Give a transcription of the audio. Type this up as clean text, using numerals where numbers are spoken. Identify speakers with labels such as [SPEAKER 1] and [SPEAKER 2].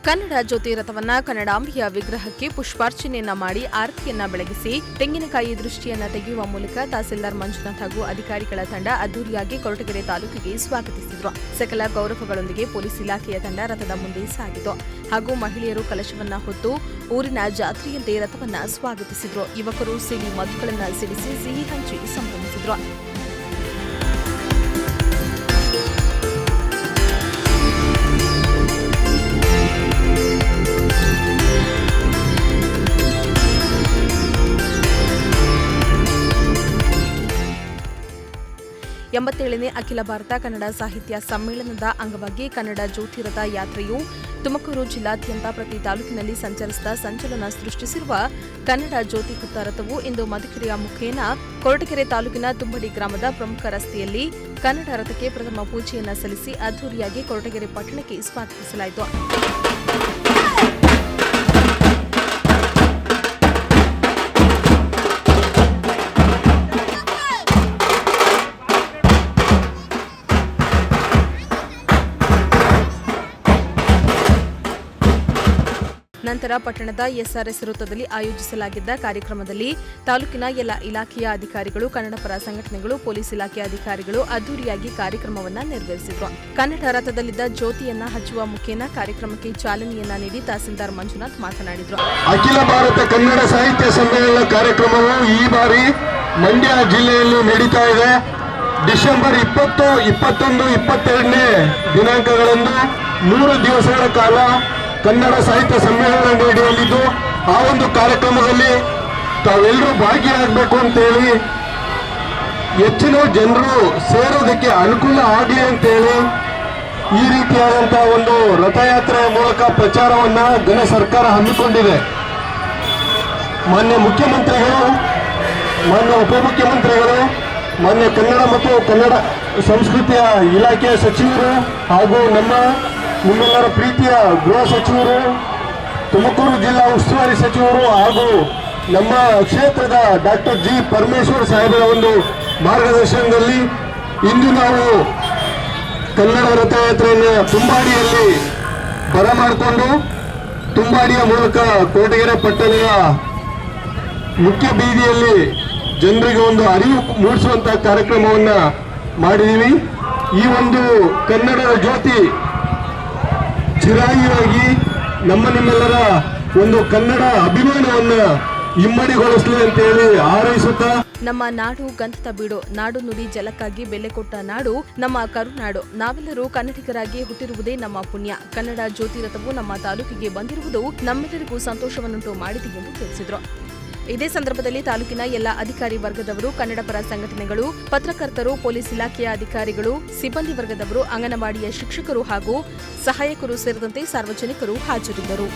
[SPEAKER 1] ಕನ್ನಡ ಜ್ಯೋತಿ ರಥವನ್ನ ಕನ್ನಡಾಂಬೆಯ ವಿಗ್ರಹಕ್ಕೆ ಪುಷ್ಪಾರ್ಚನೆಯನ್ನ ಮಾಡಿ ಆರತಿಯನ್ನ ಬೆಳಗಿಸಿ ತೆಂಗಿನಕಾಯಿ ದೃಷ್ಟಿಯನ್ನ ತೆಗೆಯುವ ಮೂಲಕ ತಹಸೀಲ್ದಾರ್ ಮಂಜುನಾಥ್ ಹಾಗೂ ಅಧಿಕಾರಿಗಳ ತಂಡ ಅದ್ದೂರಿಯಾಗಿ ಕೊರಟಗೆರೆ ತಾಲೂಕಿಗೆ ಸ್ವಾಗತಿಸಿದ್ರು. ಸಕಲ ಗೌರವಗಳೊಂದಿಗೆ ಪೊಲೀಸ್ ಇಲಾಖೆಯ ತಂಡ ರಥದ ಮುಂದೆ ಸಾಗಿತು ಹಾಗೂ ಮಹಿಳೆಯರು ಕಲಶವನ್ನ ಹೊತ್ತು ಊರಿನ ಜಾತ್ರೆಯಂತೆ ರಥವನ್ನ ಸ್ವಾಗತಿಸಿದ್ರು. ಯುವಕರು ಸಿಡಿ ಮದ್ದುಗಳನ್ನ ಸಿಡಿಸಿ ಸಿಹಿ ಹಂಚಿ ಸಂಭ್ರಮಿಸಿದ್ರು. ಎಂಬತ್ತೇಳನೇ ಅಖಿಲ ಭಾರತ ಕನ್ನಡ ಸಾಹಿತ್ಯ ಸಮ್ಮೇಳನದ ಅಂಗವಾಗಿ ಕನ್ನಡ ಜ್ಯೋತಿರಥ ಯಾತ್ರೆಯು ತುಮಕೂರು ಜಿಲ್ಲಾದ್ಯಂತ ಪ್ರತಿ ತಾಲೂಕಿನಲ್ಲಿ ಸಂಚರಿಸಿದ ಸಂಚಲನ ಸೃಷ್ಟಿಸಿರುವ ಕನ್ನಡ ಜ್ಯೋತಿ ಹೊತ್ತ ರಥವು ಇಂದು ಮಧುಕೆರೆಯ ಮುಖೇನ ಕೊರಟಗೆರೆ ತಾಲೂಕಿನ ತುಂಬಡಿ ಗ್ರಾಮದ ಪ್ರಮುಖ ರಸ್ತೆಯಲ್ಲಿ ಕನ್ನಡ ರಥಕ್ಕೆ ಪ್ರಥಮ ಪೂಜೆಯನ್ನು ಸಲ್ಲಿಸಿ ಅದ್ದೂರಿಯಾಗಿ ಕೊರಟಗೆರೆ ಪಟ್ಟಣಕ್ಕೆ ಸ್ವಾಗತಿಸಲಾಯಿತು. ನಂತರ ಪಟ್ಟಣದ ಎಸ್ಆರ್ಎಸ್ ವೃತ್ತದಲ್ಲಿ ಆಯೋಜಿಸಲಾಗಿದ್ದ ಕಾರ್ಯಕ್ರಮದಲ್ಲಿ ತಾಲೂಕಿನ ಎಲ್ಲ ಇಲಾಖೆಯ ಅಧಿಕಾರಿಗಳು, ಕನ್ನಡಪರ ಸಂಘಟನೆಗಳು, ಪೊಲೀಸ್ ಇಲಾಖೆ ಅಧಿಕಾರಿಗಳು ಅದ್ದೂರಿಯಾಗಿ ಕಾರ್ಯಕ್ರಮವನ್ನು ನೆರವೇರಿಸಿದರು. ಕನ್ನಡ ರಥದಲ್ಲಿದ್ದ ಜ್ಯೋತಿಯನ್ನ ಹಚ್ಚುವ ಮುಖೇನ ಕಾರ್ಯಕ್ರಮಕ್ಕೆ ಚಾಲನೆಯನ್ನ ನೀಡಿ ತಹಸೀಲ್ದಾರ್ ಮಂಜುನಾಥ್ ಮಾತನಾಡಿದರು.
[SPEAKER 2] ಅಖಿಲ ಭಾರತ ಕನ್ನಡ ಸಾಹಿತ್ಯ ಸಮ್ಮೇಳನ ಕಾರ್ಯಕ್ರಮವು ಈ ಬಾರಿ ಮಂಡ್ಯ ಜಿಲ್ಲೆಯಲ್ಲಿ ನಡೀತಾ ಇದೆ. ಡಿಸೆಂಬರ್ 20, 21, 22ನೇ ದಿನಾಂಕಗಳಂದು 3 ದಿವಸಗಳ ಕಾಲ ಕನ್ನಡ ಸಾಹಿತ್ಯ ಸಮ್ಮೇಳನ ನಡೆಯಲಿದ್ದು, ಆ ಒಂದು ಕಾರ್ಯಕ್ರಮದಲ್ಲಿ ತಾವೆಲ್ಲರೂ ಭಾಗಿಯಾಗಬೇಕು ಅಂತೇಳಿ, ಹೆಚ್ಚಿನ ಜನರು ಸೇರೋದಕ್ಕೆ ಅನುಕೂಲ ಆಗಲಿ ಅಂತೇಳಿ ಈ ರೀತಿಯಾದಂತಹ ಒಂದು ರಥಯಾತ್ರೆಯ ಮೂಲಕ ಪ್ರಚಾರವನ್ನ ಘನ ಸರ್ಕಾರ ಹಮ್ಮಿಕೊಂಡಿದೆ. ಮಾನ್ಯ ಮುಖ್ಯಮಂತ್ರಿಗಳು, ಮಾನ್ಯ ಉಪಮುಖ್ಯಮಂತ್ರಿಗಳು, ಮಾನ್ಯ ಕನ್ನಡ ಮತ್ತು ಕನ್ನಡ ಸಂಸ್ಕೃತಿಯ ಇಲಾಖೆಯ ಸಚಿವರು ಹಾಗೂ ನಿಮ್ಮೆಲ್ಲರ ಪ್ರೀತಿಯ ಗೃಹ ಸಚಿವರು, ತುಮಕೂರು ಜಿಲ್ಲಾ ಉಸ್ತುವಾರಿ ಸಚಿವರು ಹಾಗೂ ನಮ್ಮ ಕ್ಷೇತ್ರದ ಡಾಕ್ಟರ್ ಜಿ ಪರಮೇಶ್ವರ್ ಸಾಹೇಬರ ಒಂದು ಮಾರ್ಗದರ್ಶನದಲ್ಲಿ ಇಂದು ನಾವು ಕನ್ನಡ ರಥಯಾತ್ರೆಯನ್ನು ತುಂಬಾಡಿಯಲ್ಲಿ ಬರಮಾಡಿಕೊಂಡು ತುಂಬಾಡಿಯ ಮೂಲಕ ಕೊರಟಗೆರೆ ಪಟ್ಟಣದ ಮುಖ್ಯ ಬೀದಿಯಲ್ಲಿ ಜನರಿಗೆ ಒಂದು ಅರಿವು ಮೂಡಿಸುವಂತಹ ಕಾರ್ಯಕ್ರಮವನ್ನ ಮಾಡಿದ್ದೀವಿ. ಈ ಒಂದು ಕನ್ನಡದ ಜ್ಯೋತಿ ಚಿರಾಯಿಯಾಗಿ ನಿಮ್ಮೆಲ್ಲರ ಒಂದು ಕನ್ನಡ ಅಭಿಮಾನವನ್ನ ಇಮ್ಮಡಿಗೊಳಿಸಲಿ ಅಂತ ಹೇಳಿ ಹಾರೈಸುತ್ತಾ,
[SPEAKER 1] ನಮ್ಮ ನಾಡು ಗಂಧದ ಬೀಡು, ನಾಡು ನುಡಿ ಜಲಕ್ಕಾಗಿ ಬೆಲೆ ಕೊಟ್ಟ ನಾಡು ನಮ್ಮ ಕರುನಾಡು. ನಾವೆಲ್ಲರೂ ಕನ್ನಡಿಗರಾಗಿ ಹುಟ್ಟಿರುವುದೇ ನಮ್ಮ ಪುಣ್ಯ. ಕನ್ನಡ ಜ್ಯೋತಿ ರಥವು ನಮ್ಮ ತಾಲೂಕಿಗೆ ಬಂದಿರುವುದು ನಮ್ಮೆಲ್ಲರಿಗೂ ಸಂತೋಷವನ್ನುಂಟು ಮಾಡಿದೆ ಎಂದು ತಿಳಿಸಿದರು. ಇದೇ ಸಂದರ್ಭದಲ್ಲಿ ತಾಲೂಕಿನ ಎಲ್ಲ ಅಧಿಕಾರಿ ವರ್ಗದವರು, ಕನ್ನಡ ಪರ ಸಂಘಟನೆಗಳು, ಪತ್ರಕರ್ತರು, ಪೊಲೀಸ್ ಇಲಾಖೆಯ ಅಧಿಕಾರಿಗಳು, ಸಿಬ್ಬಂದಿ ವರ್ಗದವರು, ಅಂಗನವಾಡಿಯ ಶಿಕ್ಷಕರು ಹಾಗೂ ಸಹಾಯಕರು ಸೇರಿದಂತೆ ಸಾರ್ವಜನಿಕರು ಹಾಜರಿದ್ದರು.